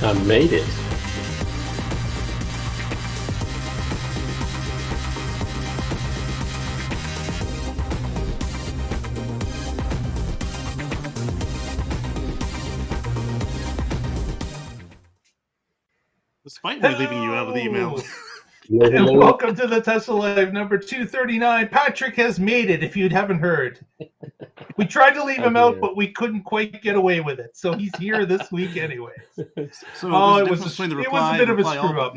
I made it. Despite me leaving you out of the email. And welcome to the Tesla Live number 239. Patrick has made it, if you haven't heard. We tried to leave him out, but we couldn't quite get away with it. So he's here this week anyways. So it was a bit of a screw-up.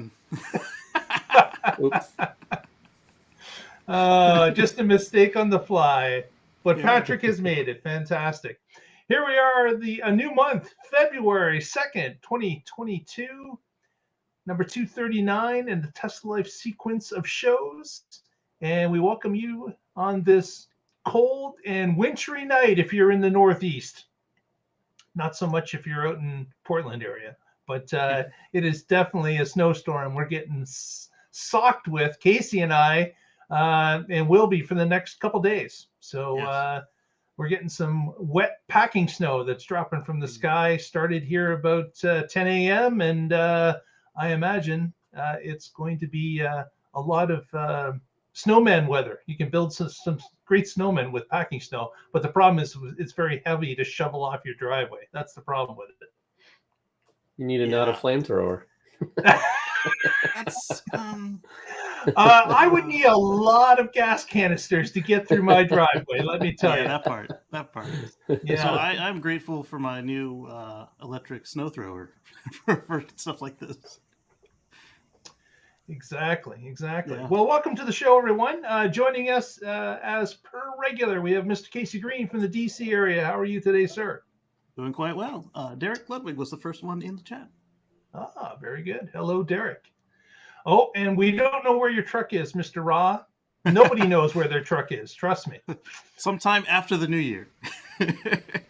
Just a mistake on the fly. But Patrick has made it. Fantastic. Here we are, a new month, February 2nd, 2022. Number 239 in the Tesla Life sequence of shows. And we welcome you on this cold and wintry night if you're in the Northeast. Not so much if you're out in Portland area, but it is definitely a snowstorm. We're getting socked with, Casey and I, and will be for the next couple days. So we're getting some wet packing snow that's dropping from the sky. Started here about 10 a.m. and I imagine it's going to be a lot of snowman weather. You can build some great snowmen with packing snow, but the problem is it's very heavy to shovel off your driveway. That's the problem with it. You need not a flamethrower. That's I would need a lot of gas canisters to get through my driveway. Let me tell you. That part. Yeah. So I'm grateful for my new electric snow thrower for stuff like this. Exactly. Yeah. Well, welcome to the show, everyone. Joining us as per regular, we have Mr. Casey Green from the DC area. How are you today, sir? Doing quite well. Derek Ludwig was the first one in the chat. Ah, very good. Hello, Derek. Oh, and we don't know where your truck is, Mr. Raw. Nobody knows where their truck is. Trust me. Sometime after the new year.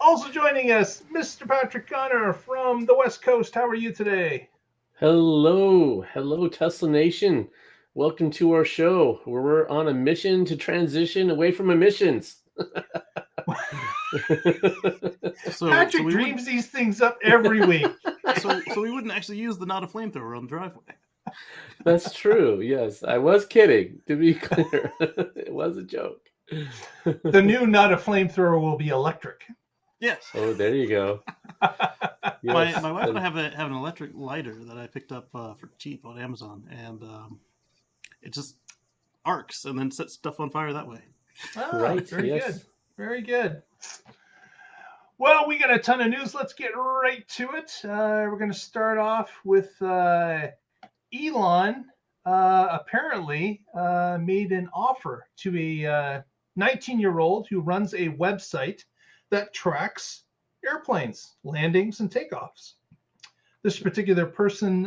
Also joining us, Mr. Patrick Connor from the West Coast. How are you today? Hello, Tesla Nation. Welcome to our show where we're on a mission to transition away from emissions. Patrick dreams these things up every week. So we wouldn't actually use the not a flamethrower on the driveway. That's true. Yes, I was kidding. To be clear, it was a joke. The new not a flamethrower will be electric. Yes. Oh, there you go. Yes. My wife and I have an electric lighter that I picked up for cheap on Amazon, and it just arcs and then sets stuff on fire that way. Oh, right. Very good. Well, we got a ton of news. Let's get right to it. We're going to start off with Elon apparently made an offer to a 19-year-old who runs a website that tracks airplanes, landings, and takeoffs. This particular person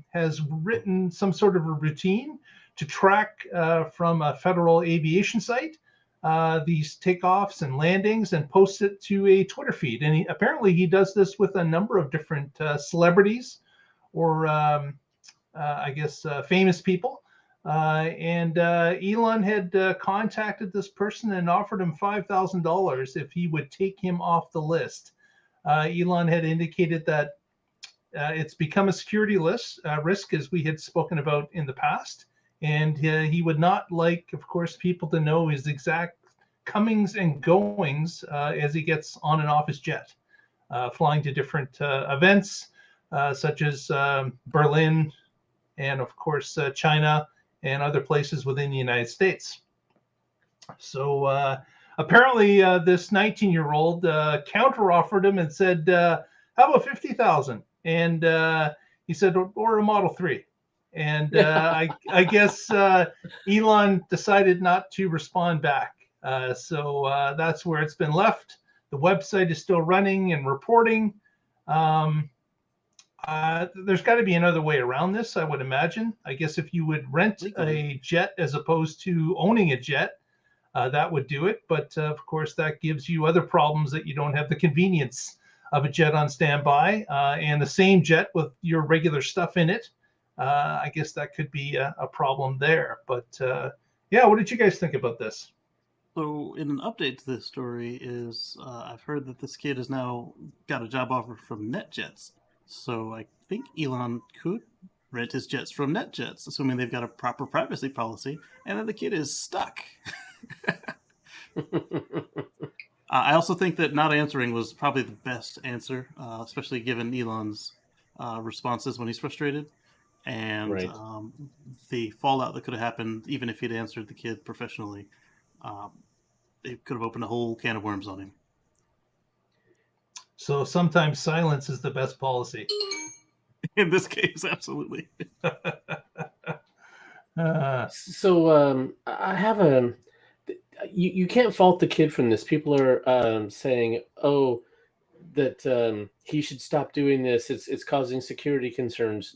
has written some sort of a routine to track from a federal aviation site these takeoffs and landings and posts it to a Twitter feed. And apparently he does this with a number of different celebrities or famous people. And Elon had contacted this person and offered him $5,000 if he would take him off the list. Elon had indicated that it's become a security risk, as we had spoken about in the past. And he would not like, of course, people to know his exact comings and goings as he gets on and off his jet, flying to different events such as Berlin and, of course, China and other places within the United States. So apparently this 19-year-old counter-offered him and said, how about $50,000? And he said, or a Model 3. And I guess Elon decided not to respond back. So that's where it's been left. The website is still running and reporting. There's got to be another way around this, I would imagine. I guess if you would rent a jet as opposed to owning a jet, that would do it. But of course, that gives you other problems that you don't have the convenience of a jet on standby and the same jet with your regular stuff in it. I guess that could be a problem there. But what did you guys think about this? So, in an update to this story is I've heard that this kid has now got a job offer from NetJets. So I think Elon could rent his jets from NetJets, assuming they've got a proper privacy policy, and then the kid is stuck. I also think that not answering was probably the best answer, especially given Elon's responses when he's frustrated, and Right. the fallout that could have happened even if he'd answered the kid professionally. It could have opened a whole can of worms on him. So sometimes silence is the best policy. In this case, absolutely. So I have a. You can't fault the kid from this. People are saying, "Oh, that he should stop doing this. It's causing security concerns."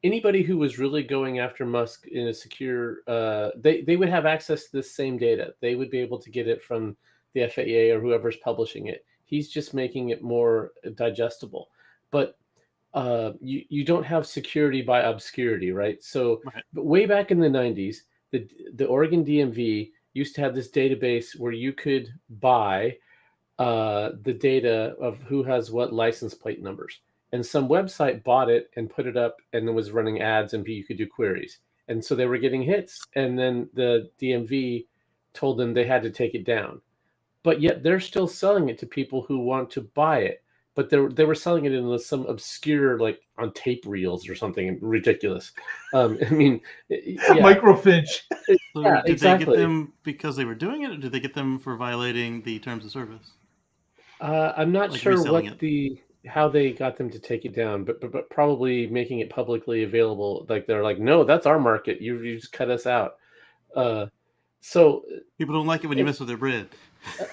Anybody who was really going after Musk in a secure, they would have access to this same data. They would be able to get it from the FAA or whoever's publishing it. He's just making it more digestible. But you don't have security by obscurity, right? So Right. But way back in the 90s, the Oregon DMV used to have this database where you could buy the data of who has what license plate numbers. And some website bought it and put it up and then was running ads and you could do queries. And so they were getting hits. And then the DMV told them they had to take it down. But yet they're still selling it to people who want to buy it. But they were selling it in some obscure, like on tape reels or something ridiculous. I mean, yeah. Microfinch. So Yeah, did exactly. they get them because they were doing it, or did they get them for violating the terms of service? I'm not Like sure reselling what how they got them to take it down, but probably making it publicly available. Like they're like, no, that's our market. You just cut us out. So People don't like it when you mess with their bread.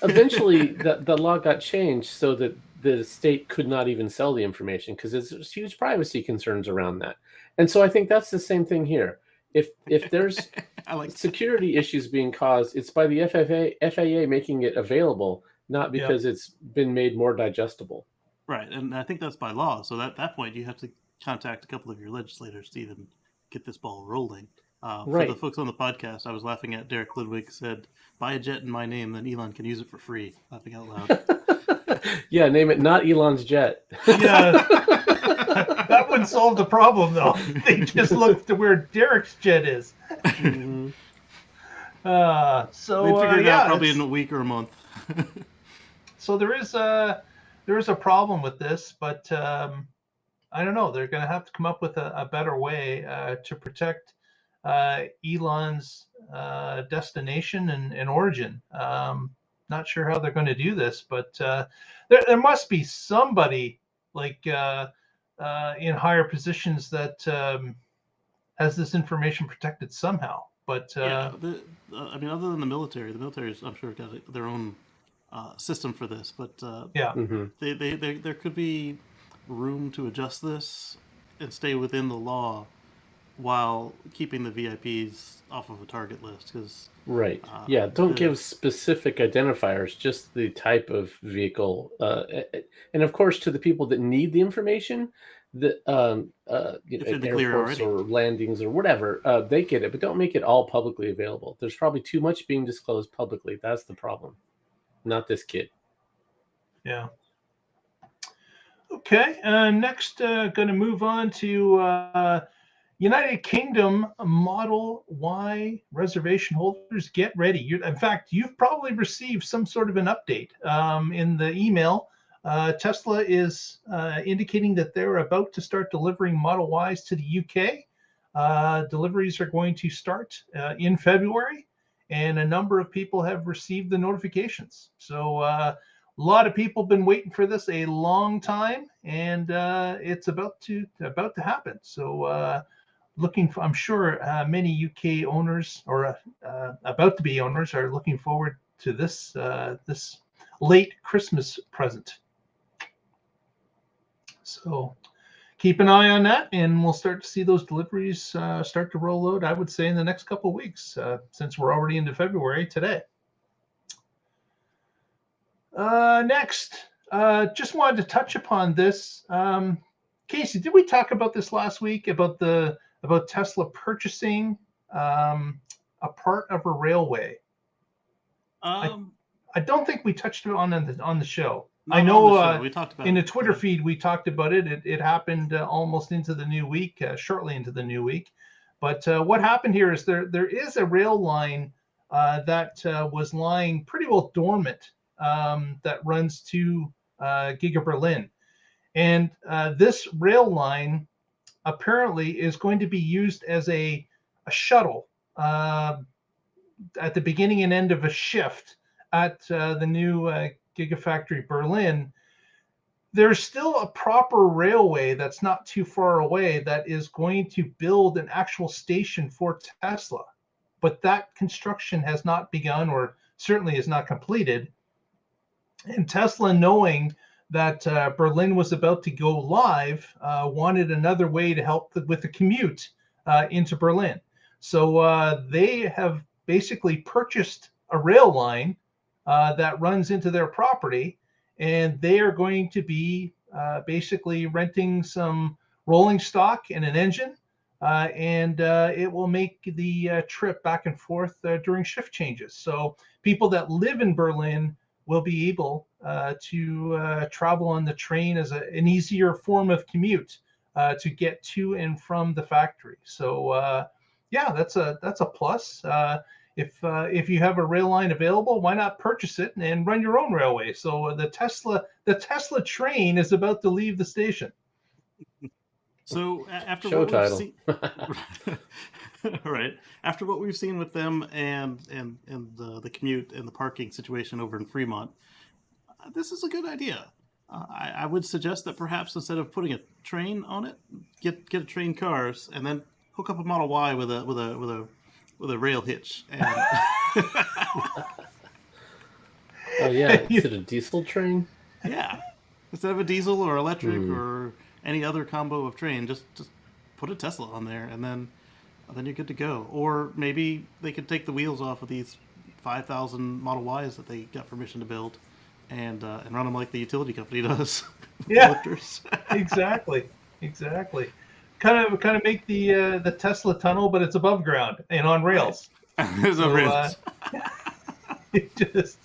eventually, the law got changed so that the state could not even sell the information because there's huge privacy concerns around that. And so I think that's the same thing here. If there's I like security issues being caused, it's by the FAA making it available, not because it's been made more digestible. Right, and I think that's by law. So at that point, you have to contact a couple of your legislators to even get this ball rolling. For the folks on the podcast, I was laughing at Derek Ludwig said, "Buy a jet in my name, then Elon can use it for free." Laughing out loud. Yeah, name it not Elon's jet. Yeah, that wouldn't solve the problem though. They just look to where Derek's jet is. Mm-hmm. So they figured it out probably in a week or a month. So there is a problem with this, but I don't know. They're going to have to come up with a better way to protect Elon's destination and origin. Not sure how they're going to do this, but there must be somebody like in higher positions that has this information protected somehow. But I mean, other than the military's I'm sure got their own system for this. But Mm-hmm. there could be room to adjust this and stay within the law while keeping the VIPs off of a target list. Because Right. Yeah. Don't give specific identifiers, just the type of vehicle. And of course, to the people that need the information, that at airports or landings or whatever, they get it, but don't make it all publicly available. There's probably too much being disclosed publicly. That's the problem. Not this kid. Yeah. Okay. Next, going to move on to United Kingdom Model Y reservation holders. Get ready. In fact, you've probably received some sort of an update in the email. Tesla is indicating that they're about to start delivering Model Ys to the UK. Deliveries are going to start in February, and a number of people have received the notifications. So a lot of people have been waiting for this a long time, and it's about to happen. So I'm sure many UK owners or about to be owners are looking forward to this this late Christmas present. So keep an eye on that, and we'll start to see those deliveries start to roll out, I would say, in the next couple of weeks, since we're already into February today. Next, just wanted to touch upon this. Casey, did we talk about this last week about Tesla purchasing a part of a railway? I don't think we touched on the show. I know we talked about in it. the Twitter feed we talked about it. It happened almost into the new week, shortly into the new week. But what happened here is there is a rail line that was lying pretty well dormant that runs to Giga Berlin, and this rail line apparently is going to be used as a shuttle at the beginning and end of a shift at the new GigaFactory Berlin. There's still a proper railway that's not too far away that is going to build an actual station for Tesla, but that construction has not begun, or certainly is not completed. And Tesla, knowing that Berlin was about to go live, wanted another way to help with the commute into Berlin. So they have basically purchased a rail line that runs into their property, and they are going to be basically renting some rolling stock and an engine, and it will make the trip back and forth during shift changes. So people that live in Berlin will be able to travel on the train as an easier form of commute to get to and from the factory. So yeah, that's a plus. If you have a rail line available, why not purchase it and run your own railway? So the Tesla train is about to leave the station. So after show what title. We've seen, right, after what we've seen with them and the commute and the parking situation over in Fremont, this is a good idea. I would suggest that perhaps instead of putting a train on it, get a train cars and then hook up a Model Y with a rail hitch. And Oh yeah, is it a diesel train? Yeah, instead of a diesel or electric or any other combo of train, just put a Tesla on there, and then you're good to go. Or maybe they could take the wheels off of these 5,000 Model Ys that they got permission to build, and run them like the utility company does. Yeah, lifters. exactly. Kind of make the Tesla tunnel, but it's above ground and on rails. There's no rails. It just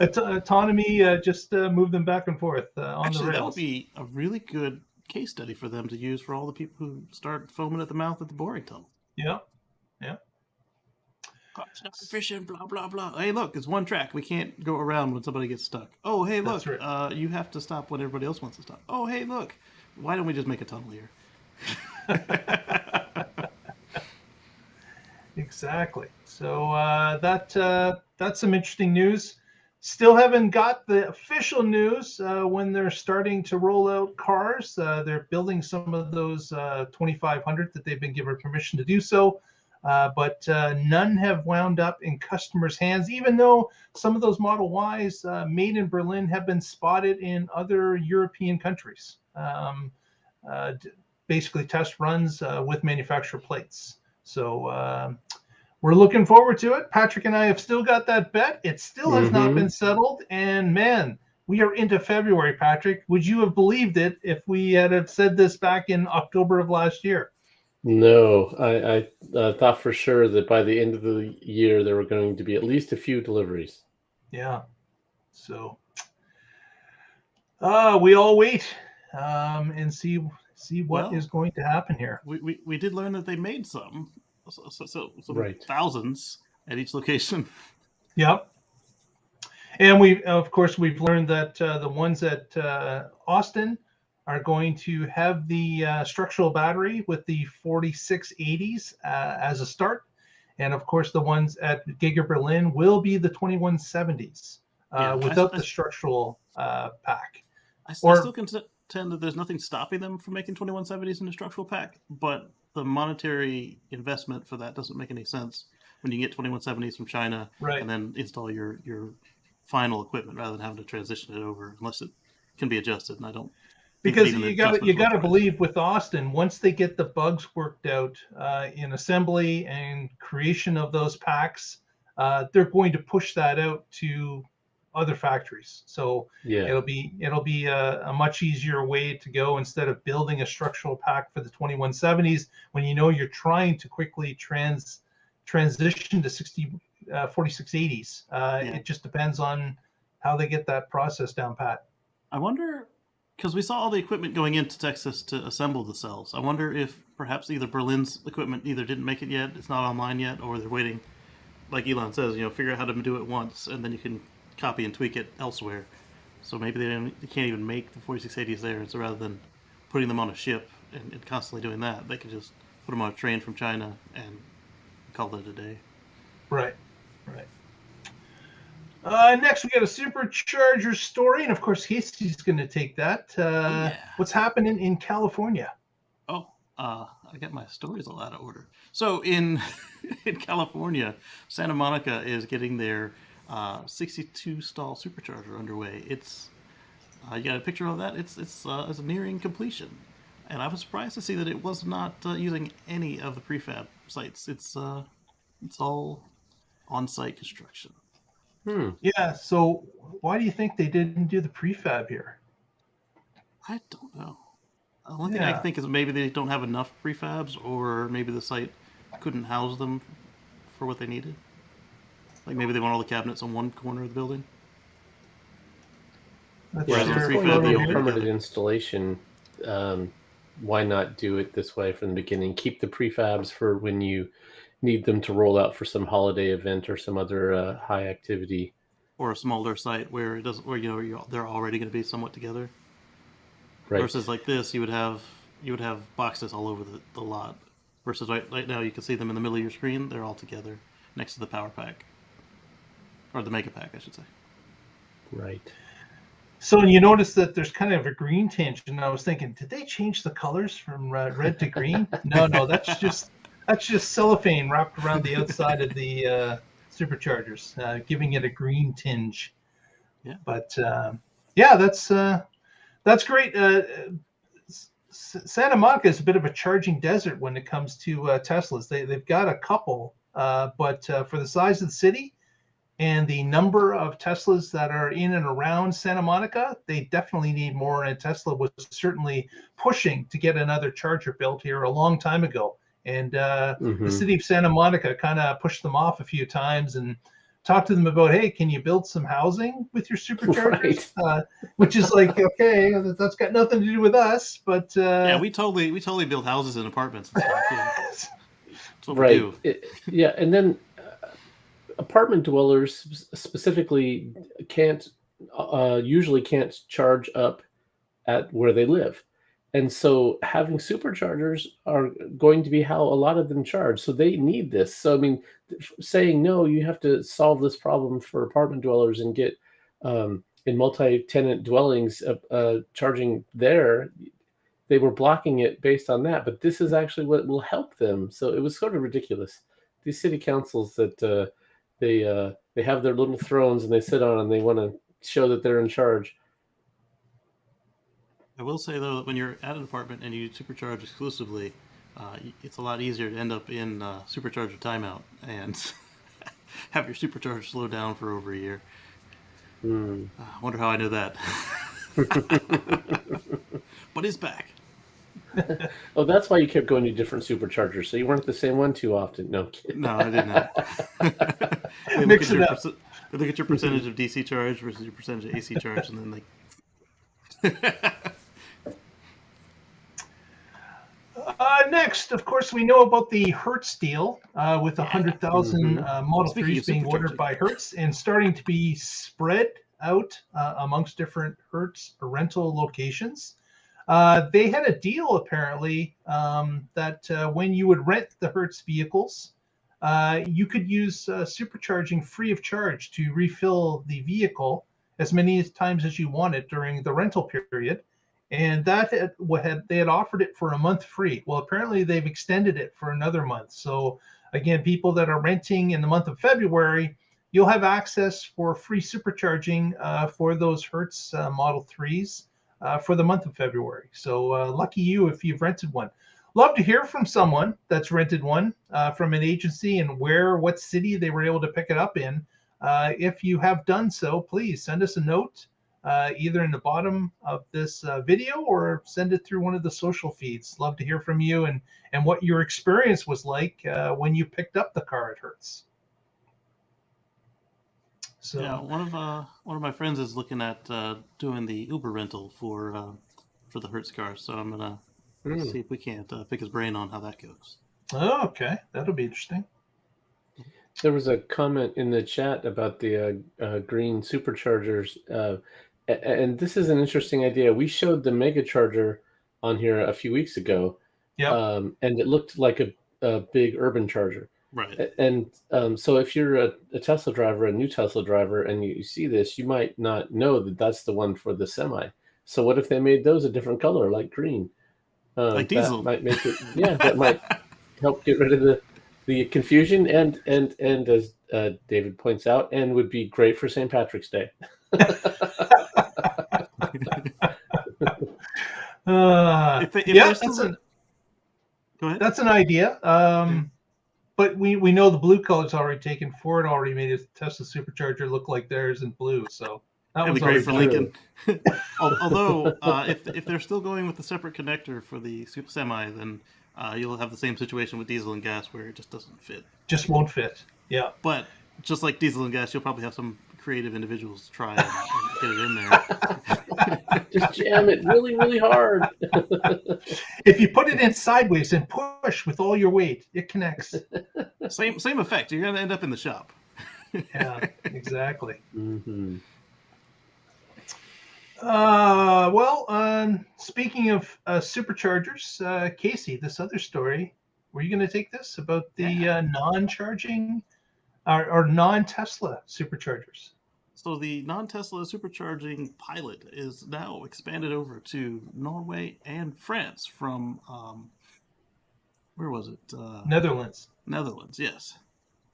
autonomy, just move them back and forth on the rails. That would be a really good case study for them to use for all the people who start foaming at the mouth at the boring tunnel. Yeah. It's not efficient, blah blah blah. Hey, look, it's one track. We can't go around when somebody gets stuck. Oh, hey, look, right. You have to stop when everybody else wants to stop. Oh, hey, look, why don't we just make a tunnel here? Exactly. So that's some interesting news. Still haven't got the official news when they're starting to roll out cars. They're building some of those 2,500 that they've been given permission to do so, but none have wound up in customers' hands, even though some of those Model Ys made in Berlin have been spotted in other European countries. Basically test runs with manufacturer plates. So we're looking forward to it. Patrick and I have still got that bet. It still has not been settled. And man, we are into February, Patrick. Would you have believed it if we had have said this back in October of last year? No, I thought for sure that by the end of the year, there were going to be at least a few deliveries. Yeah. So we all wait and see what is going to happen here. We did learn that they made some right. thousands at each location. Yep. And we've learned that the ones at Austin are going to have the structural battery with the 4680s as a start. And of course, the ones at Giga Berlin will be the 2170s without the structural pack. I still contend that there's nothing stopping them from making 2170s in a structural pack, but the monetary investment for that doesn't make any sense when you get 2170s from China and then install your final equipment rather than having to transition it over, unless it can be adjusted. And I don't. Because you got to believe with Austin, once they get the bugs worked out in assembly and creation of those packs, they're going to push that out to other factories. So it'll be a much easier way to go instead of building a structural pack for the 2170s when you're trying to quickly transition to 4680s. It just depends on how they get that process down pat. I wonder, because we saw all the equipment going into Texas to assemble the cells. I wonder if perhaps either Berlin's equipment either didn't make it yet, it's not online yet, or they're waiting. Like Elon says, figure out how to do it once, and then you can copy and tweak it elsewhere. So maybe they can't even make the 4680s there. So rather than putting them on a ship and constantly doing that, they could just put them on a train from China and call it a day. Right. Next, we got a Supercharger story, and of course, Casey's going to take that. What's happening in California? I got my stories all out of order. So in California, Santa Monica is getting their 62 stall supercharger underway. It's you got a picture of that? It's nearing completion, and I was surprised to see that it was not using any of the prefab sites. It's all on-site construction. Yeah. So why do you think they didn't do the prefab here? I don't know. The only thing I can think is maybe they don't have enough prefabs, or maybe the site couldn't house them for what they needed. Like maybe they want all the cabinets on one corner of the building. If it's going to be a permanent installation, why not do it this way from the beginning? Keep the prefabs for when you need them to roll out for some holiday event or some other high activity, or a smaller site where they're already going to be somewhat together. Right. Versus like this, you would have boxes all over the lot. Versus right now, you can see them in the middle of your screen. They're all together next to the power pack, or the mega pack, I should say. Right. So you notice that there's kind of a green tinge, and I was thinking, did they change the colors from red to green? No, that's just cellophane wrapped around the outside of the Superchargers, giving it a green tinge. Yeah. But that's great. Santa Monica is a bit of a charging desert when it comes to Teslas. They've got a couple, but for the size of the city and the number of Teslas that are in and around Santa Monica, they definitely need more. And Tesla was certainly pushing to get another charger built here a long time ago. And the city of Santa Monica kind of pushed them off a few times and talked to them about, hey, can you build some housing with your Superchargers? Right. Which is like, okay, that's got nothing to do with us. But yeah, we totally build houses and apartments and stuff. Yeah. That's what right. we do. And then apartment dwellers specifically usually can't charge up at where they live. And so having superchargers are going to be how a lot of them charge. So they need this. So, I mean, saying, no, you have to solve this problem for apartment dwellers and get in multi-tenant dwellings charging there, they were blocking it based on that. But this is actually what will help them. So it was sort of ridiculous. These city councils that they have their little thrones and they sit on and they want to show that they're in charge. I will say, though, that when you're at an apartment and you supercharge exclusively, it's a lot easier to end up in supercharger timeout and have your supercharger slow down for over a year. I wonder how I know that. But it's back. Oh, that's why you kept going to different superchargers. So you weren't the same one too often. No, kidding. No, I did not. Mix it up. They look at your percentage of DC charge versus your percentage of AC charge, and then they... Next, of course, we know about the Hertz deal with 100,000 Model 3s being ordered by Hertz and starting to be spread out amongst different Hertz rental locations. They had a deal, apparently, that when you would rent the Hertz vehicles, you could use Supercharging free of charge to refill the vehicle as many times as you wanted during the rental period. And that they had offered it for a month free. Well, apparently they've extended it for another month. So again, people that are renting in the month of February, you'll have access for free supercharging for those Hertz Model 3s for the month of February. So lucky you if you've rented one. Love to hear from someone that's rented one from an agency and what city they were able to pick it up in. If you have done so, please send us a note. Either in the bottom of this video or send it through one of the social feeds. Love to hear from you and what your experience was like when you picked up the car at Hertz. So yeah, one of my friends is looking at doing the Uber rental for the Hertz car, so I'm gonna see if we can't pick his brain on how that goes. Oh, okay, that'll be interesting. There was a comment in the chat about the green superchargers, and this is an interesting idea. We showed the mega charger on here a few weeks ago, and it looked like a big urban charger. Right. And so if you're a Tesla driver, a new Tesla driver, and you see this, you might not know that that's the one for the semi. So what if they made those a different color, like green? Like diesel. That might make it, that might help get rid of the confusion, and as David points out, and would be great for St. Patrick's Day. That's an idea. But we know the blue color's already taken. Ford already made a Tesla Supercharger look like theirs in blue, so that was great for Lincoln. Although, if they're still going with the separate connector for the Super Semi, then you'll have the same situation with diesel and gas where it just doesn't fit. Just won't fit. Yeah. But just like diesel and gas, you'll probably have some creative individuals try and get it in there. Just jam it really, really hard. If you put it in sideways and push with all your weight, it connects. Same effect. You're going to end up in the shop. Yeah, exactly. Mm-hmm. Speaking of superchargers, Casey, this other story, were you going to take this about the non-charging or non-Tesla superchargers? So the non-Tesla supercharging pilot is now expanded over to Norway and France from, where was it? Netherlands. Netherlands, yes.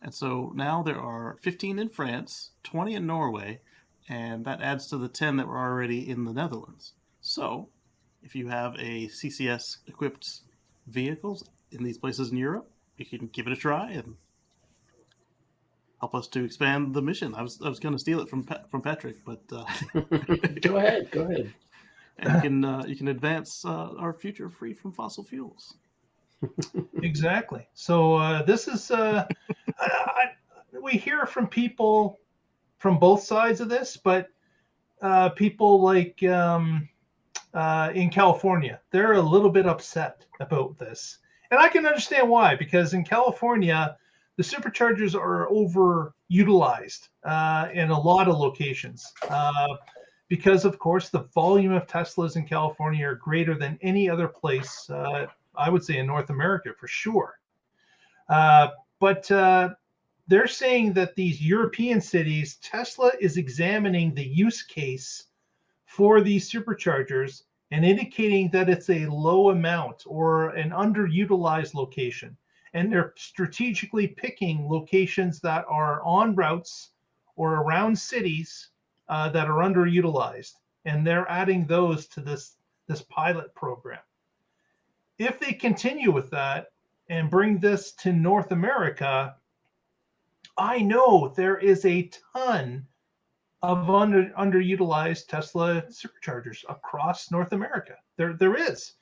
And so now there are 15 in France, 20 in Norway, and that adds to the 10 that were already in the Netherlands. So if you have a CCS-equipped vehicles in these places in Europe, you can give it a try and help us to expand the mission. I was going to steal it from Patrick, but Go ahead. And you can advance our future free from fossil fuels. Exactly. So this is we hear from people from both sides of this, but people like in California, they're a little bit upset about this, and I can understand why, because in California, the superchargers are overutilized in a lot of locations because, of course, the volume of Teslas in California are greater than any other place, I would say, in North America for sure. But they're saying that these European cities, Tesla is examining the use case for these superchargers and indicating that it's a low amount or an underutilized location. And they're strategically picking locations that are on routes or around cities that are underutilized. And they're adding those to this pilot program. If they continue with that and bring this to North America, I know there is a ton of underutilized Tesla superchargers across North America. There is.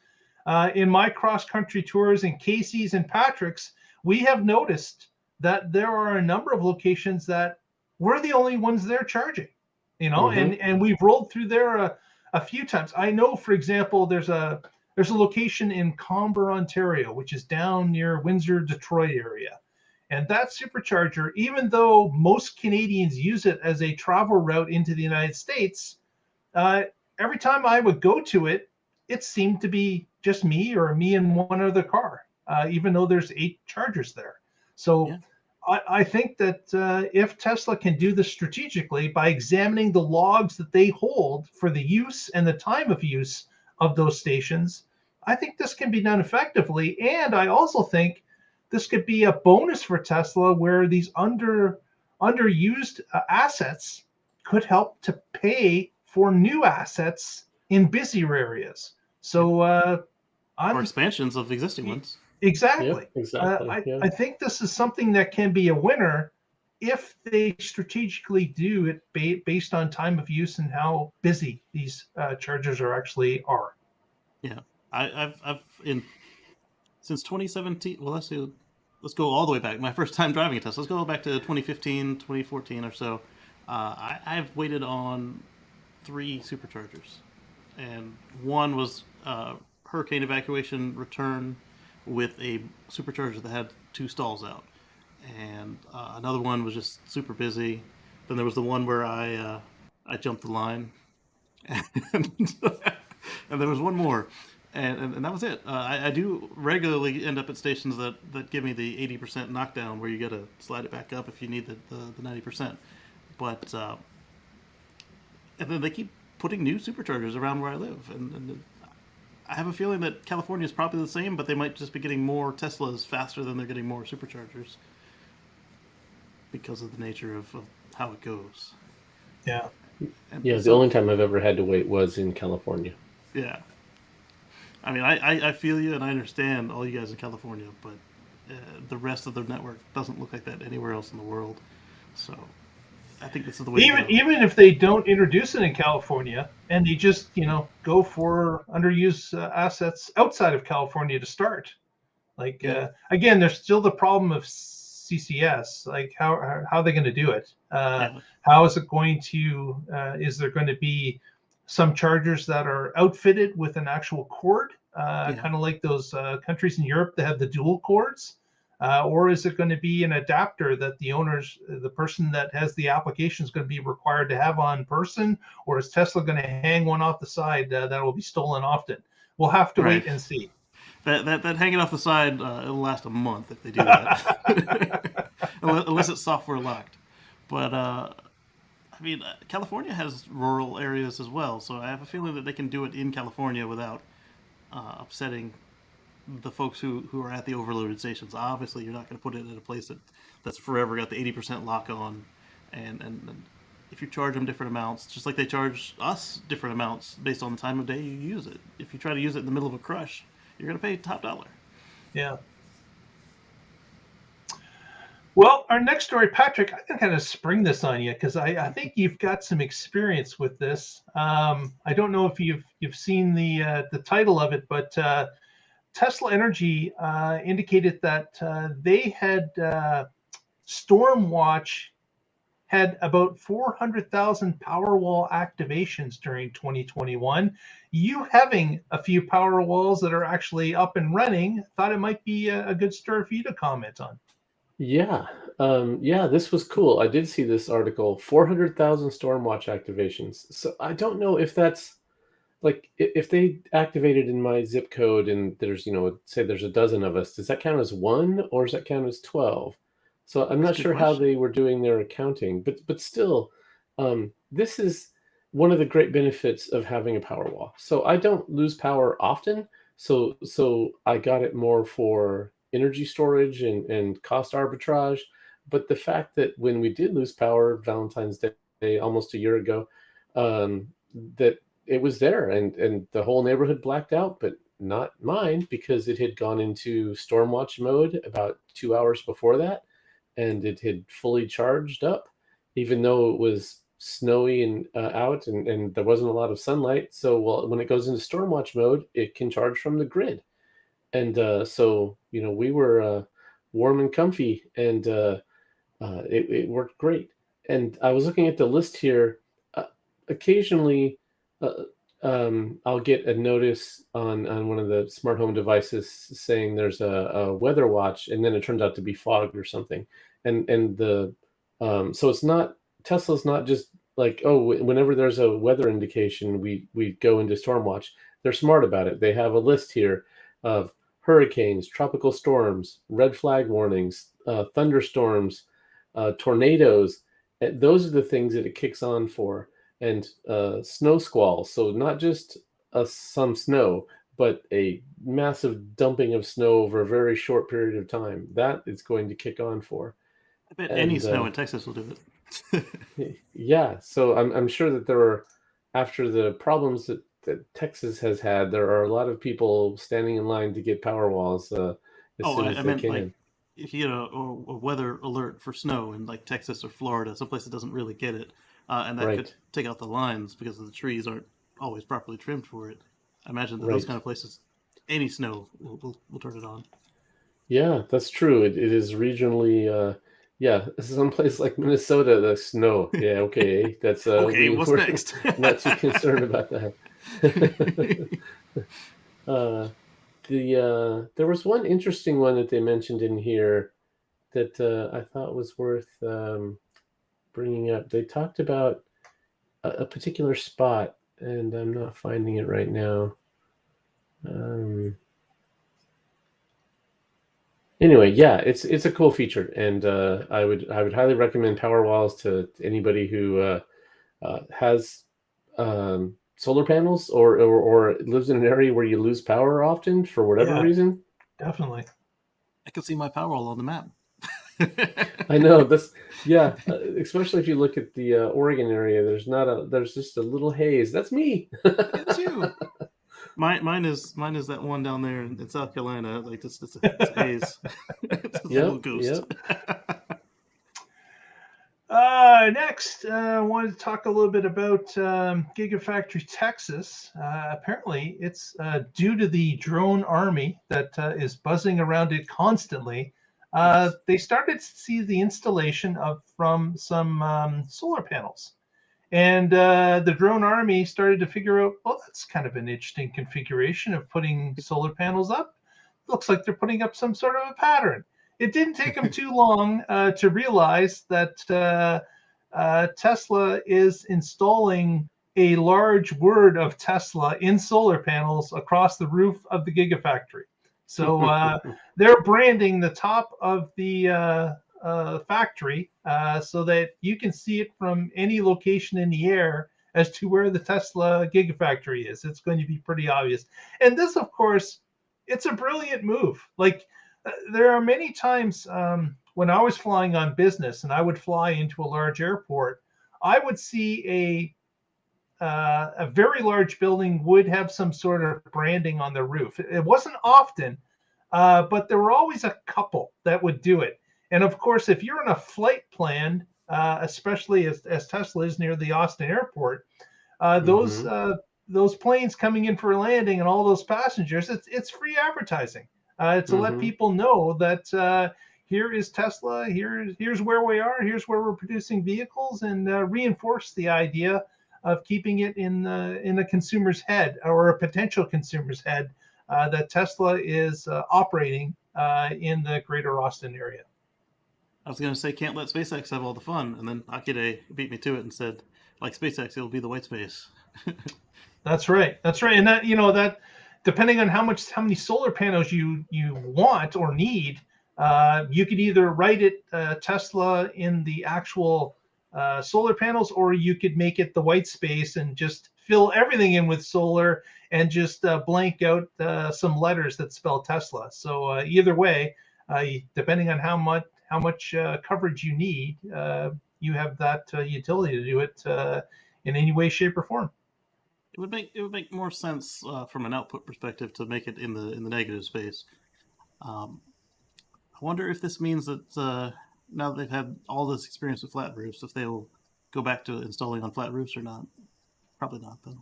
In my cross-country tours in Casey's and Patrick's, we have noticed that there are a number of locations that we're the only ones there charging, and we've rolled through there a few times. I know, for example, there's a location in Comber, Ontario, which is down near Windsor, Detroit area. And that supercharger, even though most Canadians use it as a travel route into the United States, every time I would go to it, it seemed to be just me or me and one other car, even though there's 8 chargers there. So yeah. I think that if Tesla can do this strategically by examining the logs that they hold for the use and the time of use of those stations, I think this can be done effectively. And I also think this could be a bonus for Tesla where these underused assets could help to pay for new assets in busier areas. So or expansions of existing ones. Exactly. Yeah, exactly. I think this is something that can be a winner if they strategically do it based on time of use and how busy these chargers actually are. Yeah, I've since 2017. Well, let's go all the way back. My first time driving a Tesla. Let's go back to 2015, 2014 or so. I've waited on 3 Superchargers, and one was hurricane evacuation return with a Supercharger that had 2 stalls out, and another one was just super busy. Then there was the one where I jumped the line, and, and there was one more, and that was it. I do regularly end up at stations that give me the 80% knockdown, where you got to slide it back up if you need the 90%. But and then they keep putting new Superchargers around where I live, and I have a feeling that California is probably the same, but they might just be getting more Teslas faster than they're getting more Superchargers because of the nature of how it goes. Yeah. And yeah, the only time I've ever had to wait was in California. Yeah. I mean, I feel you, and I understand all you guys in California, but the rest of the network doesn't look like that anywhere else in the world. So I think this is the way to go. Even if they don't introduce it in California, and they just go for underused assets outside of California to start, like again, there's still the problem of CCS. Like how are they going to do it? How is it going to? Is there going to be some chargers that are outfitted with an actual cord, kind of like those countries in Europe that have the dual cords? Or is it going to be an adapter that the person that has the application is going to be required to have on person? Or is Tesla going to hang one off the side that will be stolen often? We'll have to wait and see. That hanging off the side, it'll last a month if they do that. Unless it's software locked. But, I mean, California has rural areas as well, so I have a feeling that they can do it in California without upsetting the folks who are at the overloaded stations. Obviously, you're not going to put it in a place that's forever got the 80% lock on, and if you charge them different amounts, just like they charge us different amounts based on the time of day you use it. If you try to use it in the middle of a crush, you're going to pay top dollar. Yeah. Well, our next story, Patrick, I can kind of spring this on you because I think you've got some experience with this. I don't know if you've seen the title of it, but Tesla Energy indicated that they had Stormwatch had about 400,000 Powerwall activations during 2021. You having a few Powerwalls that are actually up and running, thought it might be a good story for you to comment on. Yeah, this was cool. I did see this article, 400,000 Stormwatch activations. So I don't know if that's, like, if they activated in my zip code and there's, say there's a dozen of us, does that count as 1 or does that count as 12? So I'm not sure how they were doing their accounting, but still, this is one of the great benefits of having a Powerwall. So I don't lose power often, so I got it more for energy storage and cost arbitrage. But the fact that when we did lose power, Valentine's Day, almost a year ago, that it was there and the whole neighborhood blacked out, but not mine because it had gone into Stormwatch mode about 2 hours before that. And it had fully charged up, even though it was snowy and out and there wasn't a lot of sunlight. So when it goes into Stormwatch mode, it can charge from the grid. And so, we were warm and comfy, and it worked great. And I was looking at the list here. Occasionally, I'll get a notice on one of the smart home devices saying there's a weather watch, and then it turns out to be fog or something. And so it's not, Tesla's not just like, whenever there's a weather indication, we go into Stormwatch. They're smart about it. They have a list here of hurricanes, tropical storms, red flag warnings, thunderstorms, tornadoes. Those are the things that it kicks on for. And snow squalls. So not just some snow, but a massive dumping of snow over a very short period of time. That it's going to kick on for. I bet any snow in Texas will do it. Yeah. So I'm sure that there are, after the problems that Texas has had, there are a lot of people standing in line to get Powerwalls as soon as they can. Like, if you get a weather alert for snow in like Texas or Florida, someplace that doesn't really get it, and that could take out the lines because the trees aren't always properly trimmed for it. I imagine that those kind of places, any snow will turn it on. Yeah, that's true. It is regionally Yeah, someplace like Minnesota, the snow. Yeah, okay, that's okay. What's we're next? not too concerned about that. There was one interesting one that they mentioned in here that I thought was worth bringing up. They talked about a particular spot, and I'm not finding it right now. Anyway, yeah, it's a cool feature, and I would highly recommend Powerwalls to anybody who has solar panels or lives in an area where you lose power often for whatever reason. Definitely. I can see my Powerwall on the map. I know this. Yeah, especially if you look at the Oregon area, there's just a little haze. That's me. It's you. Mine is that one down there in South Carolina. Like it's a haze. It's a little ghost. Yep. Next, I wanted to talk a little bit about GigaFactory Texas. Apparently, it's due to the drone army that is buzzing around it constantly. They started to see the installation from some solar panels. And the drone army started to figure out, well, that's kind of an interesting configuration of putting solar panels up. Looks like they're putting up some sort of a pattern. It didn't take them too long to realize that Tesla is installing a large word of Tesla in solar panels across the roof of the Gigafactory. So they're branding the top of the factory so that you can see it from any location in the air as to where the Tesla Gigafactory is. It's going to be pretty obvious. And this, of course, it's a brilliant move. Like there are many times when I was flying on business and I would fly into a large airport, I would see a very large building would have some sort of branding on the roof. It wasn't often, but there were always a couple that would do it. And of course, if you're in a flight plan, especially as Tesla is near the Austin airport, those planes coming in for a landing and all those passengers, it's free advertising to let people know that here is Tesla, here's where we are, here's where we're producing vehicles, and reinforce the idea of keeping it in a consumer's head or a potential consumer's head that Tesla is operating in the greater Austin area. I was going to say, can't let SpaceX have all the fun, and then Akide beat me to it and said, like SpaceX, it'll be the white space. That's right. And that depending on how many solar panels you want or need, you could either write it Tesla in the actual solar panels, or you could make it the white space and just fill everything in with solar and just blank out some letters that spell Tesla. So either way, depending on how much coverage you need, you have that utility to do it in any way, shape, or form. It would make more sense from an output perspective to make it in the negative space. I wonder if this means that now that they've had all this experience with flat roofs, if they'll go back to installing on flat roofs or not. Probably not, though.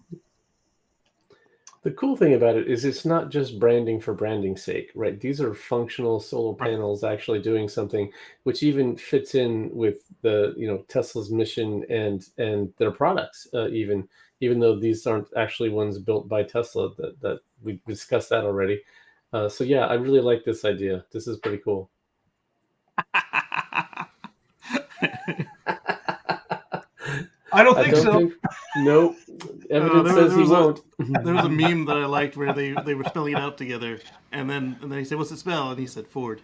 The cool thing about it is it's not just branding for branding's sake, right? These are functional solar panels actually doing something, which even fits in with the Tesla's mission and their products, even though these aren't actually ones built by Tesla. That we discussed that already. So yeah, I really like this idea. This is pretty cool. I don't think so. Nope. Evidence says he won't. There was a meme that I liked where they were spelling it out together, and then he said, "What's it spell?" And he said, "Ford."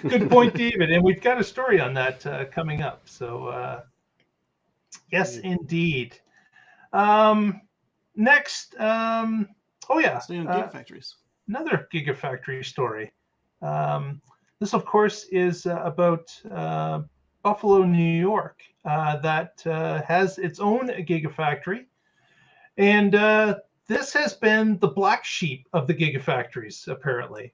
Good point, David. And we've got a story on that coming up. So yes, indeed. Next, Gigafactories. Another Gigafactory story. This, of course, is about Buffalo, New York, that has its own Gigafactory. And this has been the black sheep of the Gigafactories, apparently,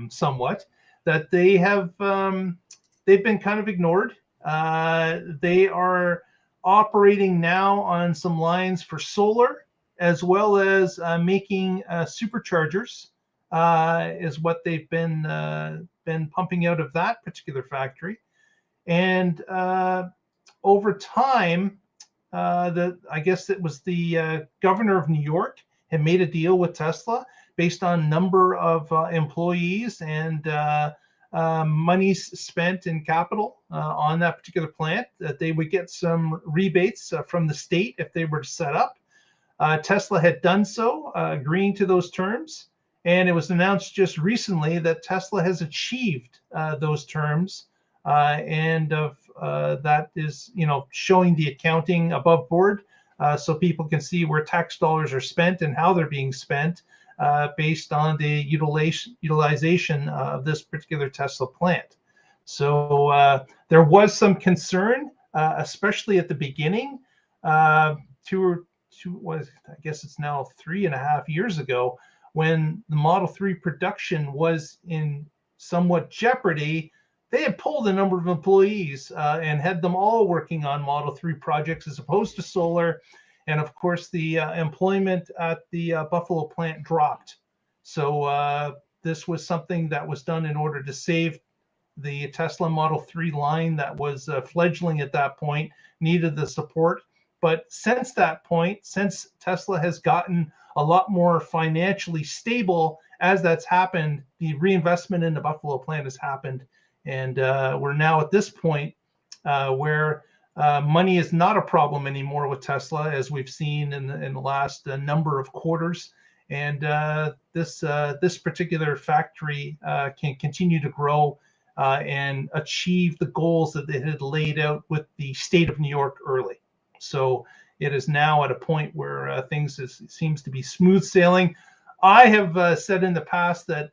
somewhat, that they've been kind of ignored. They are operating now on some lines for solar, as well as making superchargers is what they've been pumping out of that particular factory. And over time, I guess it was the governor of New York had made a deal with Tesla based on number of employees and monies spent in capital on that particular plant, that they would get some rebates from the state if they were to set up. Tesla had done so, agreeing to those terms. And it was announced just recently that Tesla has achieved those terms. And that is, showing the accounting above board, so people can see where tax dollars are spent and how they're being spent based on the utilization of this particular Tesla plant. So there was some concern, especially at the beginning, I guess it's now 3.5 years ago, when the Model 3 production was in somewhat jeopardy. They had pulled a number of employees and had them all working on Model 3 projects as opposed to solar. And of course, the employment at the Buffalo plant dropped. So this was something that was done in order to save the Tesla Model 3 line that was fledgling at that point, needed the support. But since that point, since Tesla has gotten a lot more financially stable, as that's happened, the reinvestment in the Buffalo plant has happened. And we're now at this point where money is not a problem anymore with Tesla, as we've seen in the last number of quarters. And this particular factory can continue to grow and achieve the goals that they had laid out with the state of New York early. So it is now at a point where things seems to be smooth sailing. I have said in the past that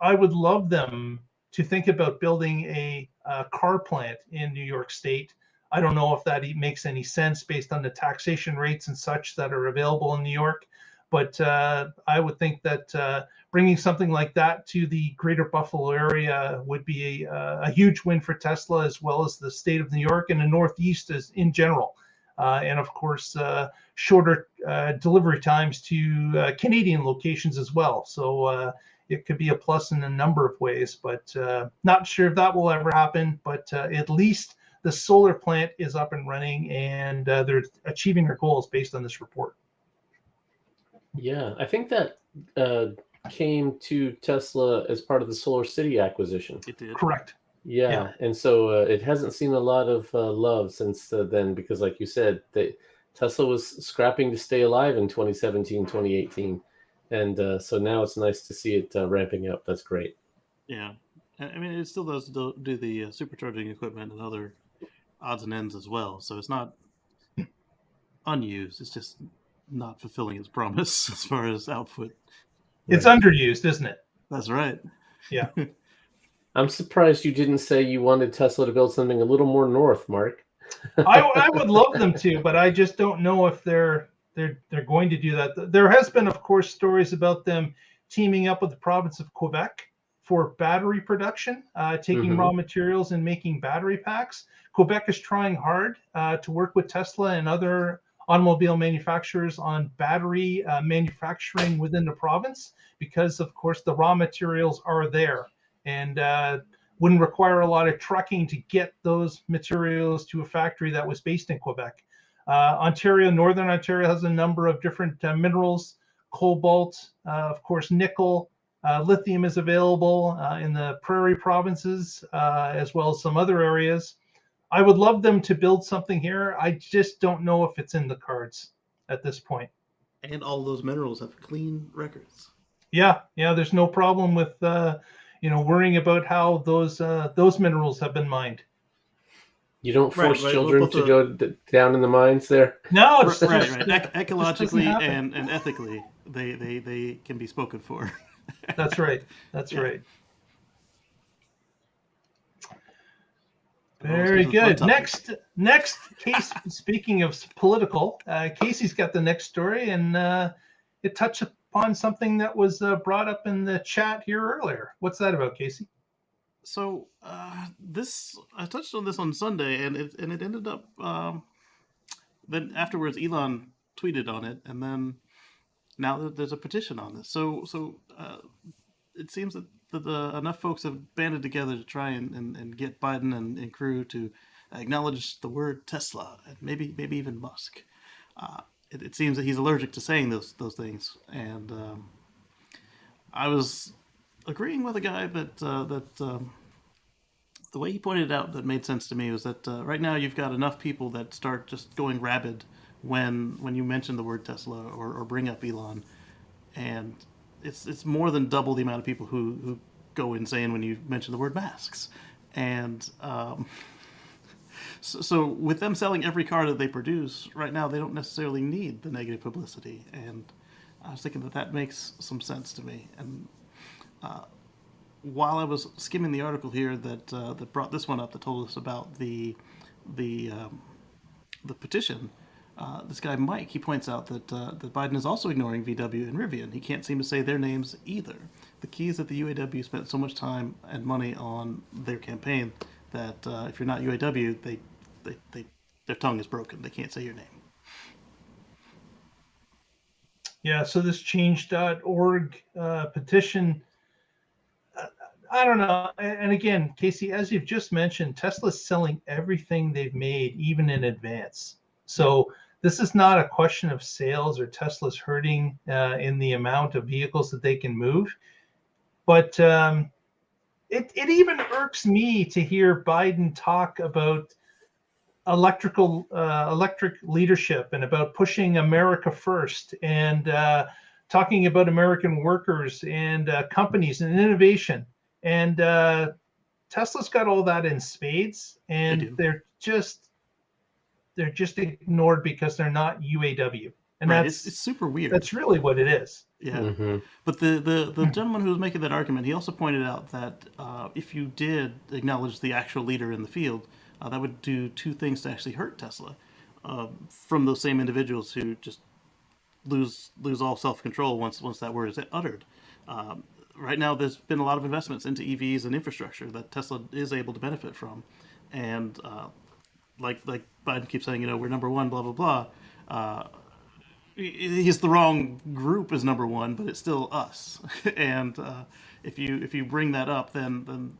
I would love them to think about building a car plant in New York State. I don't know if that makes any sense based on the taxation rates and such that are available in New York, but I would think that bringing something like that to the greater Buffalo area would be a huge win for Tesla, as well as the state of New York and the Northeast as in general. And of course, shorter delivery times to Canadian locations as well. So it could be a plus in a number of ways, but not sure if that will ever happen. But at least the solar plant is up and running, and they're achieving their goals based on this report. Yeah, I think that came to Tesla as part of the Solar City acquisition. It did. Correct. Yeah, and so it hasn't seen a lot of love since then, because like you said, Tesla was scrapping to stay alive in 2017, 2018. And so now it's nice to see it ramping up. That's great. Yeah. I mean, it still does do the supercharging equipment and other odds and ends as well. So it's not unused. It's just not fulfilling its promise as far as output. It's underused, isn't it? That's right. Yeah. I'm surprised you didn't say you wanted Tesla to build something a little more north, Mark. I would love them to, but I just don't know if they're going to do that. There has been, of course, stories about them teaming up with the province of Quebec for battery production, taking raw materials and making battery packs. Quebec is trying hard to work with Tesla and other automobile manufacturers on battery manufacturing within the province, because, of course, the raw materials are there and wouldn't require a lot of trucking to get those materials to a factory that was based in Quebec. Northern Ontario has a number of different minerals, cobalt, of course, nickel, lithium is available in the prairie provinces, as well as some other areas. I would love them to build something here. I just don't know if it's in the cards at this point. And all those minerals have clean records. Yeah, there's no problem with worrying about how those minerals have been mined. You don't force children to go down in the mines there? No, right. Ecologically and ethically, they can be spoken for. That's right. Right. Very good. Next, Casey, speaking of political, Casey's got the next story, and it touched upon something that was brought up in the chat here earlier. What's that about, Casey? So I touched on this on Sunday, and it ended up. Then afterwards, Elon tweeted on it, and then now that there's a petition on this. So it seems that enough folks have banded together to try and get Biden and crew to acknowledge the word Tesla and maybe even Musk. It seems that he's allergic to saying those things, and I was agreeing with a guy that the way he pointed it out that made sense to me was that right now you've got enough people that start just going rabid when you mention the word Tesla or bring up Elon, and it's more than double the amount of people who go insane when you mention the word masks, and so with them selling every car that they produce right now, they don't necessarily need the negative publicity, and I was thinking that makes some sense to me. And while I was skimming the article here that brought this one up, that told us about the petition, this guy Mike, he points out that Biden is also ignoring VW and Rivian. He can't seem to say their names either. The key is that the UAW spent so much time and money on their campaign that if you're not UAW, their tongue is broken. They can't say your name. Yeah, so this change.org petition, I don't know. And again, Casey, as you've just mentioned, Tesla's selling everything they've made, even in advance. So this is not a question of sales or Tesla's hurting in the amount of vehicles that they can move. But it even irks me to hear Biden talk about electric leadership and about pushing America first and talking about American workers and companies and innovation. And Tesla's got all that in spades, and they're just ignored because they're not UAW. And right. It's super weird. That's really what it is. Yeah. Mm-hmm. But the gentleman who was making that argument, he also pointed out that if you did acknowledge the actual leader in the field, that would do two things to actually hurt Tesla from those same individuals who just lose all self-control once that word is uttered. Right now, there's been a lot of investments into EVs and infrastructure that Tesla is able to benefit from, and like Biden keeps saying, we're number one, blah blah blah. He's the wrong group as number one, but it's still us. And if you bring that up, then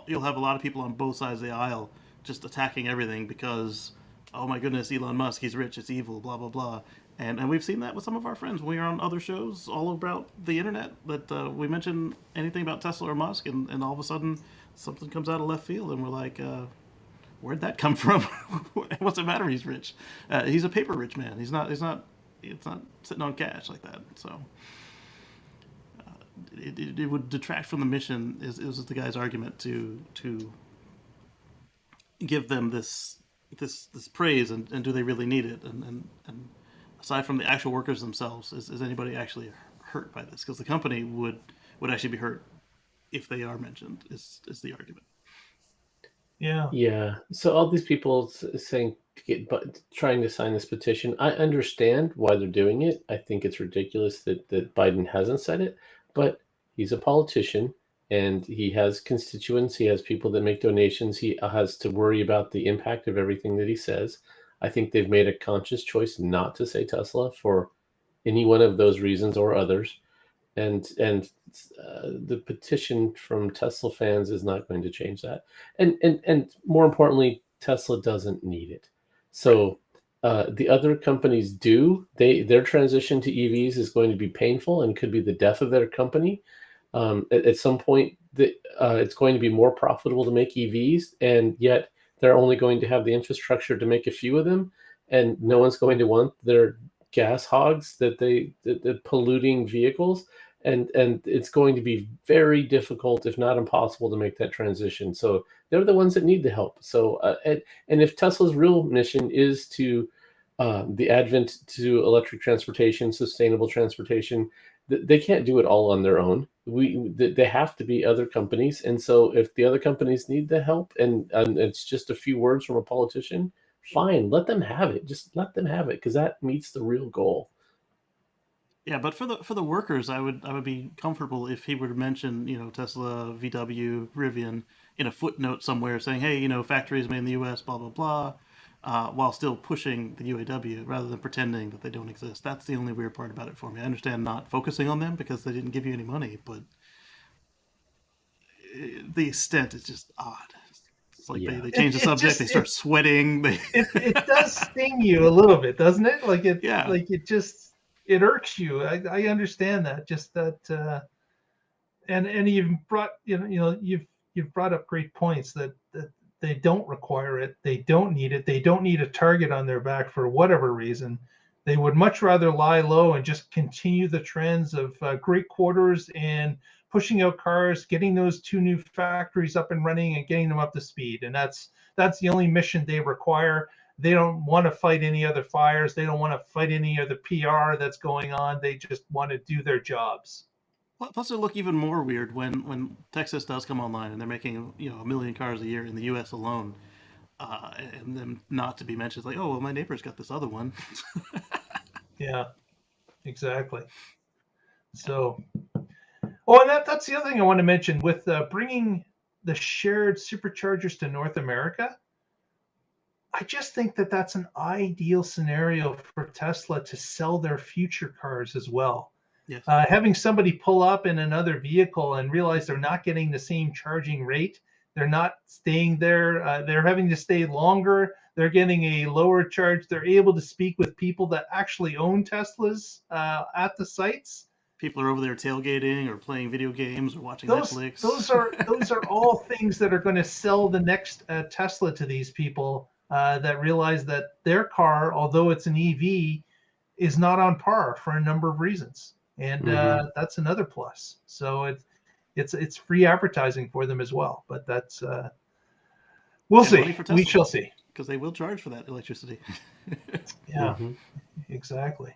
you'll have a lot of people on both sides of the aisle just attacking everything because, oh my goodness, Elon Musk, he's rich, it's evil, blah blah blah. And we've seen that with some of our friends when we are on other shows all about the internet, that we mention anything about Tesla or Musk, and all of a sudden something comes out of left field, and we're like, where'd that come from? What's the matter? He's rich. He's a paper rich man. It's not sitting on cash like that. So it would detract from the mission. Is the guy's argument to give them this praise, and do they really need it? And aside from the actual workers themselves, is anybody actually hurt by this? Because the company would actually be hurt if they are mentioned, is the argument. Yeah. So all these people saying trying to sign this petition, I understand why they're doing it. I think it's ridiculous that Biden hasn't said it, but he's a politician and he has constituents. He has people that make donations. He has to worry about the impact of everything that he says. I think they've made a conscious choice not to say Tesla for any one of those reasons or others. And the petition from Tesla fans is not going to change that. And more importantly, Tesla doesn't need it. So the other companies do. Their transition to EVs is going to be painful and could be the death of their company. At some point, it's going to be more profitable to make EVs, and yet they're only going to have the infrastructure to make a few of them, and no one's going to want their gas hogs the polluting vehicles, and it's going to be very difficult, if not impossible, to make that transition. So they're the ones that need the help. So and if Tesla's real mission is to the advent to electric transportation, sustainable transportation, they can't do it all on their own. They have to be other companies, and so if the other companies need the help, and it's just a few words from a politician, fine, let them have it. Just let them have it, because that meets the real goal. Yeah, but for the workers, I would be comfortable if he were to mention Tesla, VW, Rivian in a footnote somewhere saying, hey, factories made in the U.S., blah blah blah. while still pushing the UAW rather than pretending that they don't exist. That's the only weird part about it for me. I understand not focusing on them because they didn't give you any money, but the extent is just odd. It's like they change the subject, they start sweating. It does sting you a little bit, doesn't it? Like it irks you. I understand that. Just that, and you've brought you've brought up great points that they don't require it, they don't need it, they don't need a target on their back for whatever reason. They would much rather lie low and just continue the trends of great quarters and pushing out cars, getting those 2 new factories up and running and getting them up to speed. And that's the only mission they require. They don't want to fight any other fires. They don't want to fight any other PR that's going on. They just want to do their jobs. Plus, it look even more weird when Texas does come online and they're making 1 million cars a year in the U.S. alone, and then not to be mentioned, like, oh well, my neighbor's got this other one. Yeah, exactly. So, and that's the other thing I want to mention with bringing the shared superchargers to North America. I just think that that's an ideal scenario for Tesla to sell their future cars as well. Yes. Having somebody pull up in another vehicle and realize they're not getting the same charging rate, they're not staying there, they're having to stay longer, they're getting a lower charge, they're able to speak with people that actually own Teslas at the sites. People are over there tailgating or playing video games or watching Netflix. Those are all things that are going to sell the next Tesla to these people that realize that their car, although it's an EV, is not on par for a number of reasons. And that's another plus. So it's free advertising for them as well. But that's we'll see. We shall see. Because they will charge for that electricity. Yeah, exactly.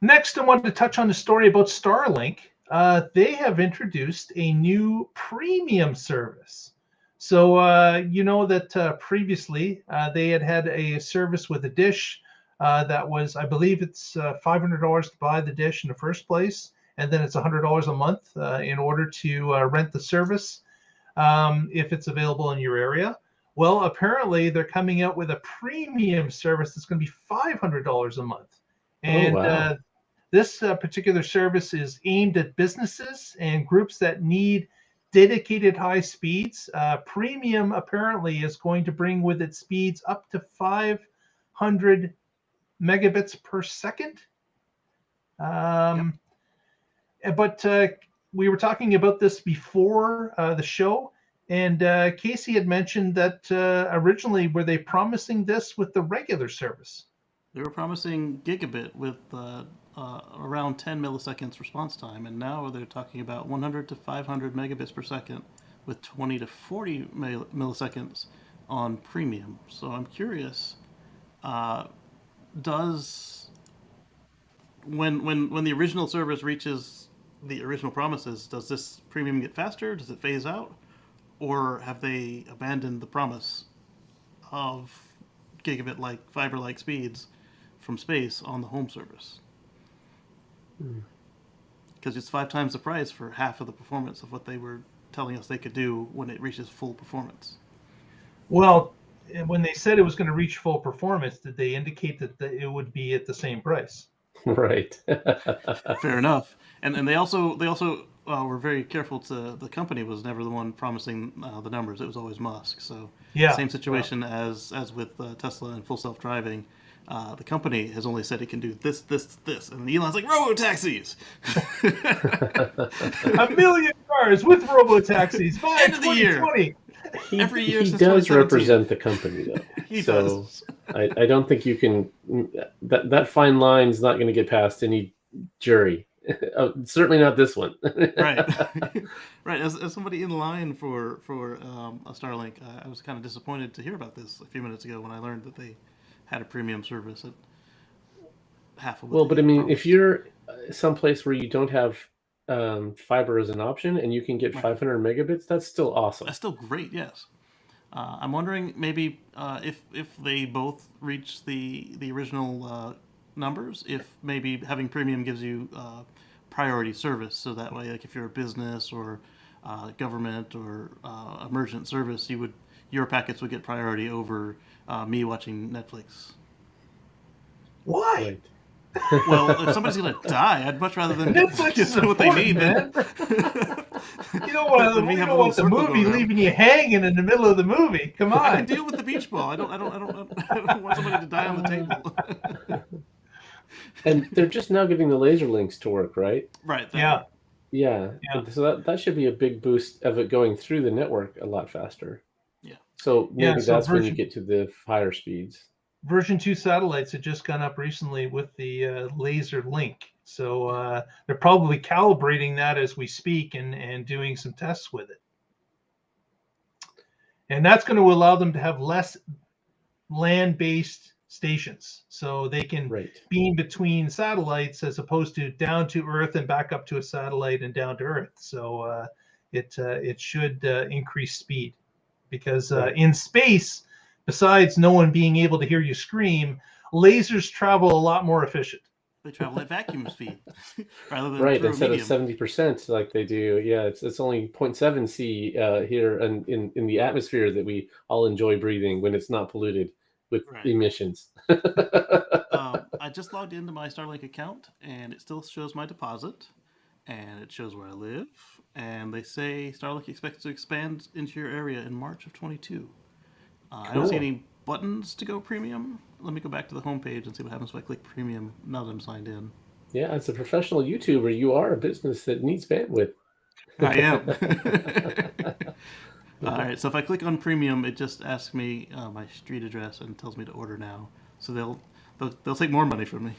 Next, I wanted to touch on the story about Starlink. They have introduced a new premium service. So you know that previously they had a service with a dish that was, I believe it's $500 to buy the dish in the first place, and then it's $100 a month in order to rent the service if it's available in your area. Well, apparently they're coming out with a premium service that's going to be $500 a month. And this particular service is aimed at businesses and groups that need dedicated high speeds. Premium apparently is going to bring with it speeds up to 500 megabits per second. But we were talking about this before the show, and Casey had mentioned that originally were they promising this with the regular service? They were promising gigabit with around 10 milliseconds response time, and now they're talking about 100 to 500 megabits per second with 20 to 40 milliseconds on premium. So I'm curious, does when the original service reaches the original promises, does this premium get faster? Does it phase out? Or have they abandoned the promise of gigabit-like, fiber-like speeds from space on the home service? Because it's 5 times the price for half of the performance of what they were telling us they could do when it reaches full performance. Well, when they said it was going to reach full performance, did they indicate that it would be at the same price? Right. Fair enough. And they also were very careful the company was never the one promising the numbers. It was always Musk. So same situation as with Tesla and full self-driving. The company has only said it can do this, and Elon's like, robo-taxis! 1 million cars with robo-taxis by End of the year. 2020. Every year he since does 2017. represent the company, though. He does. I don't think you can. That fine line's not going to get past any jury. Certainly not this one. Right. Right. As somebody in line for a Starlink, I was kind of disappointed to hear about this a few minutes ago when I learned that they had a premium service at half of what. Well, but I mean, if you're someplace where you don't have fiber as an option and you can get 500 megabits, that's still awesome. That's still great, yes. I'm wondering maybe if they both reach the original numbers, if maybe having premium gives you priority service, so that way, like if you're a business or government or emergent service, your packets would get priority over me watching Netflix. Why? Right. Well, if somebody's gonna die, I'd much rather than Netflix get is what they important, need. man. You don't want the circle movie go around. leaving you hanging in the middle of the movie. Come on. I can deal with the beach ball. I don't want somebody to die on the table. And they're just now getting the laser links to work, right? Right. Yeah. Yeah. So that should be a big boost of it going through the network a lot faster. Yeah. So maybe so that's when you get to the higher speeds. Version 2 satellites had just gone up recently with the laser link. So they're probably calibrating that as we speak and doing some tests with it. And that's going to allow them to have less land-based stations. So they can beam between satellites as opposed to down to Earth and back up to a satellite and down to Earth. So it should increase speed because in space, besides no one being able to hear you scream, lasers travel a lot more efficient. They travel at vacuum speed rather than right through instead a of 70% like they do. Yeah, it's only 0.7 C here in the atmosphere that we all enjoy breathing when it's not polluted with emissions. I just logged into my Starlink account and it still shows my deposit and it shows where I live. And they say Starlink expects to expand into your area in March of 22. I don't see any buttons to go premium. Let me go back to the homepage and see what happens if I click premium now that I'm signed in. Yeah, as a professional YouTuber, you are a business that needs bandwidth. I am. All right, so if I click on premium, it just asks me my street address and tells me to order now. So they'll take more money from me.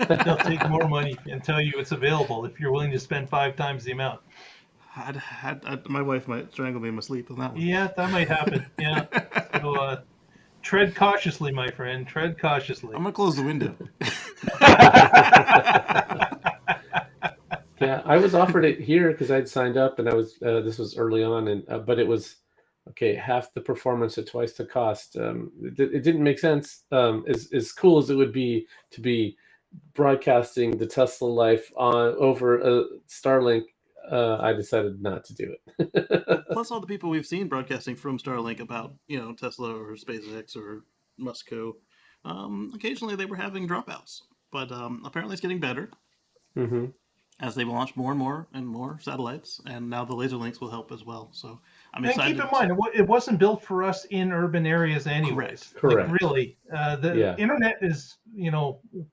They'll take more money and tell you it's available if you're willing to spend 5 times the amount. My wife might strangle me in my sleep on that one. Yeah, that might happen. Yeah. So tread cautiously, my friend. Tread cautiously. I'm gonna close the window. Yeah, I was offered it here because I'd signed up, and I was this was early on, and but it was half the performance at twice the cost. It didn't make sense. As cool as it would be to be broadcasting the Tesla life over Starlink, I decided not to do it. Plus, all the people we've seen broadcasting from Starlink about Tesla or SpaceX or Musco, occasionally they were having dropouts, but apparently it's getting better. Mm-hmm. As they launch more and more satellites, and now the laser links will help as well. So I'm excited. And keep in mind, it wasn't built for us in urban areas anyways. Correct. Like, really, the internet is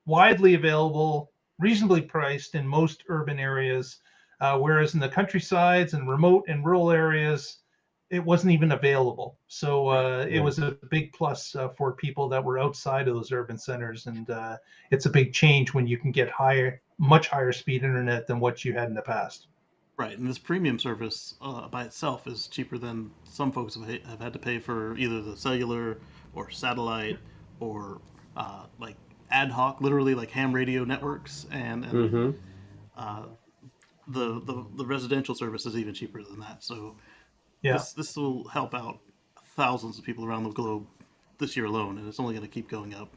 widely available, reasonably priced in most urban areas, whereas in the countrysides and remote and rural areas, it wasn't even available. So it was a big plus for people that were outside of those urban centers, and it's a big change when you can get much higher speed internet than what you had in the past. Right, and this premium service by itself is cheaper than some folks have had to pay for either the cellular or satellite or like ad hoc, literally like ham radio networks, and the residential service is even cheaper than that. So this will help out thousands of people around the globe this year alone, and it's only going to keep going up.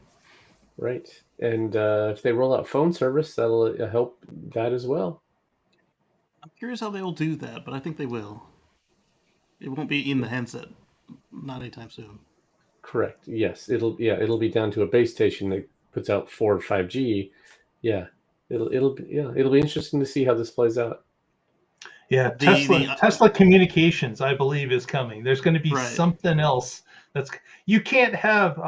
Right, and if they roll out phone service, that'll help that as well. I'm curious how they will do that, but I think they will. It won't be in the handset, not anytime soon. Correct. Yes, it'll be down to a base station that puts out 4 or 5G. Yeah, it'll be interesting to see how this plays out. Yeah, Tesla Communications, I believe, is coming. There's going to be something else you can't have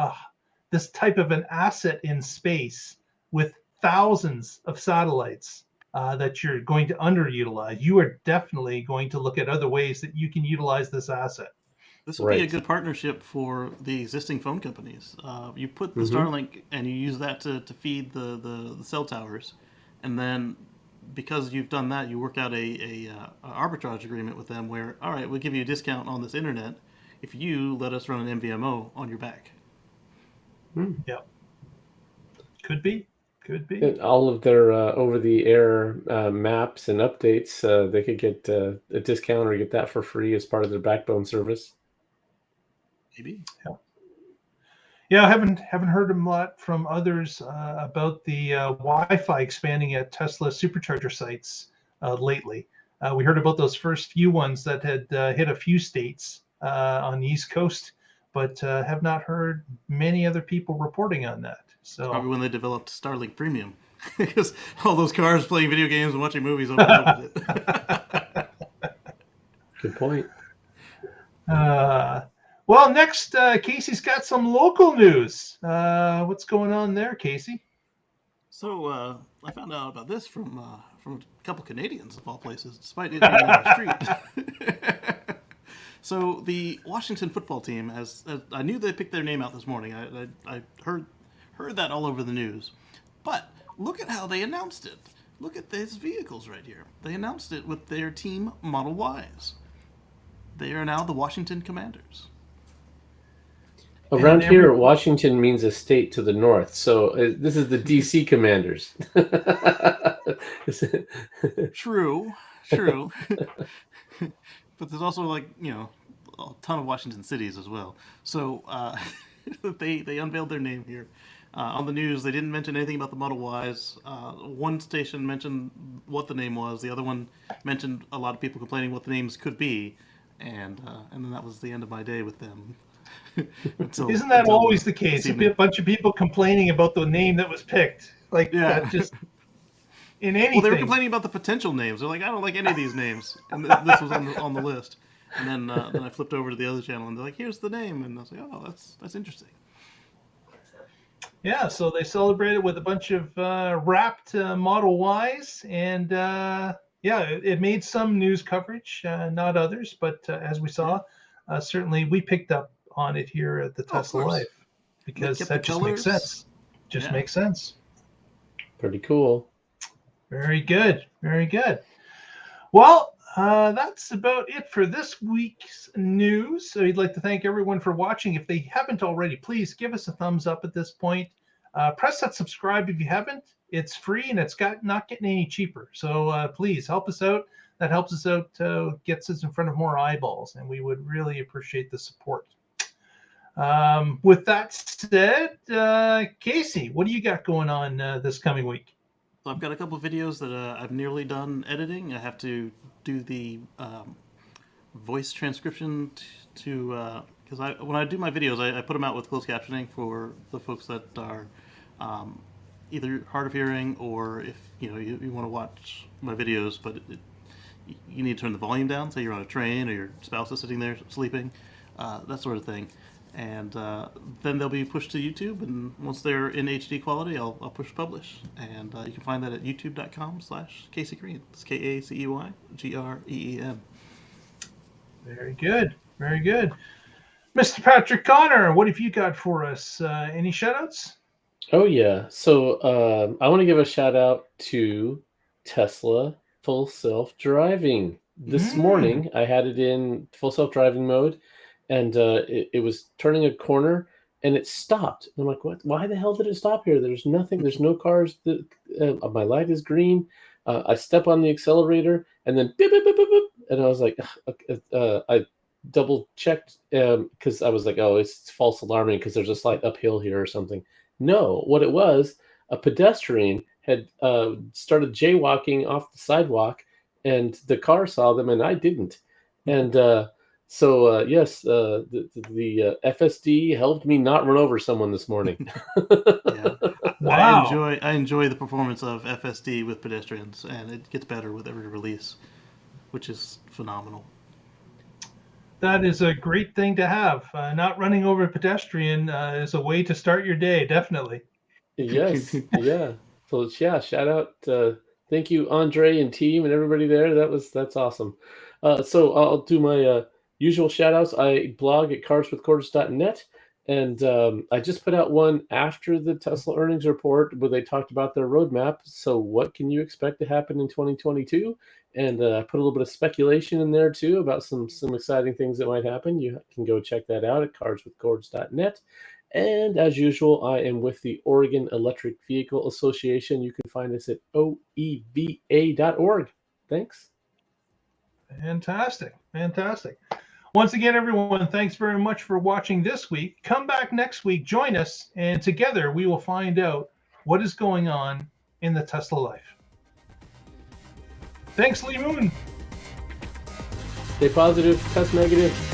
this type of an asset in space with thousands of satellites that you're going to underutilize. You are definitely going to look at other ways that you can utilize this asset. This will be a good partnership for the existing phone companies. You put the Starlink and you use that to feed the cell towers, and then because you've done that, you work out a arbitrage agreement with them where, all right, we'll give you a discount on this internet if you let us run an MVMO on your back. Yeah, could be. And all of their over-the-air maps and updates, they could get a discount or get that for free as part of their backbone service. Maybe. Yeah, I haven't heard a lot from others about the Wi-Fi expanding at Tesla Supercharger sites lately. We heard about those first few ones that had hit a few states on the East Coast, but have not heard many other people reporting on that. So probably when they developed Starlink Premium, because all those cars playing video games and watching movies overloaded it. Good point. Well, next, Casey's got some local news. What's going on there, Casey? So I found out about this from a couple Canadians of all places, despite it being on the street. So the Washington football team I knew they picked their name out this morning. I heard that all over the news. But look at how they announced it. Look at these vehicles right here. They announced it with their team Model Ys. They are now the Washington Commanders. Around here, Washington means a state to the north. So this is the DC Commanders. True. But there's also a ton of Washington cities as well. So they unveiled their name here. On the news, they didn't mention anything about the Model Ys. One station mentioned what the name was. The other one mentioned a lot of people complaining what the names could be. And then that was the end of my day with them. Isn't that always the case? A bunch of people complaining about the name that was picked. That just in anything. Well, they were complaining about the potential names. They're like, I don't like any of these names. And this was on the list. And then I flipped over to the other channel, and they're like, here's the name. And I was like, oh, that's interesting. Yeah, so they celebrated with a bunch of wrapped Model Ys. And it made some news coverage, not others. But as we saw, certainly we picked up on it here at the Tesla Life, because that just makes sense. Makes sense. Pretty cool. Very good. Well, that's about it for this week's news. So we'd like to thank everyone for watching. If they haven't already, please give us a thumbs up at this point. Press that subscribe if you haven't. It's free and it's not getting any cheaper. So please help us out. That helps us out, gets us in front of more eyeballs, and we would really appreciate the support. With that said, Casey, what do you got going on this coming week? So I've got a couple of videos that I've nearly done editing. I have to do the voice transcription because when I do my videos, I put them out with closed captioning for the folks that are either hard of hearing, or if you want to watch my videos, but you need to turn the volume down. Say you're on a train or your spouse is sitting there sleeping, that sort of thing. And then they'll be pushed to YouTube, and once they're in HD quality, I'll push publish. And you can find that at youtube.com/Casey Green. It's KACEYGREEN. Very good. Mr. Patrick Connor, what have you got for us? Any shout-outs? Oh, yeah. So I want to give a shout-out to Tesla Full Self-Driving. This morning, I had it in Full Self-Driving mode, and it was turning a corner, and it stopped. I'm like, what? Why the hell did it stop here? There's nothing. There's no cars. My light is green. I step on the accelerator, and then beep, beep, beep, beep, beep, and I was like, I double-checked because I was like, oh, it's false alarming because there's a slight uphill here or something. No, what it was, a pedestrian had started jaywalking off the sidewalk, and the car saw them, and I didn't. And So yes, the FSD helped me not run over someone this morning. Yeah. Wow. I enjoy the performance of FSD with pedestrians, and it gets better with every release, which is phenomenal. That is a great thing to have. Not running over a pedestrian is a way to start your day, definitely. Yes, yeah. So yeah, shout out. Thank you, Andre and team and everybody there. That's awesome. So I'll do my usual shout outs. I blog at carswithcordis.net, and I just put out one after the Tesla earnings report where they talked about their roadmap. So what can you expect to happen in 2022? And I put a little bit of speculation in there too about some exciting things that might happen. You can go check that out at carswithcords.net. And as usual, I am with the Oregon Electric Vehicle Association. You can find us at oeva.org. Thanks. Fantastic. Once again, everyone, thanks very much for watching this week. Come back next week, join us, and together we will find out what is going on in the Tesla life. Thanks, Lee Moon. Stay positive, test negative.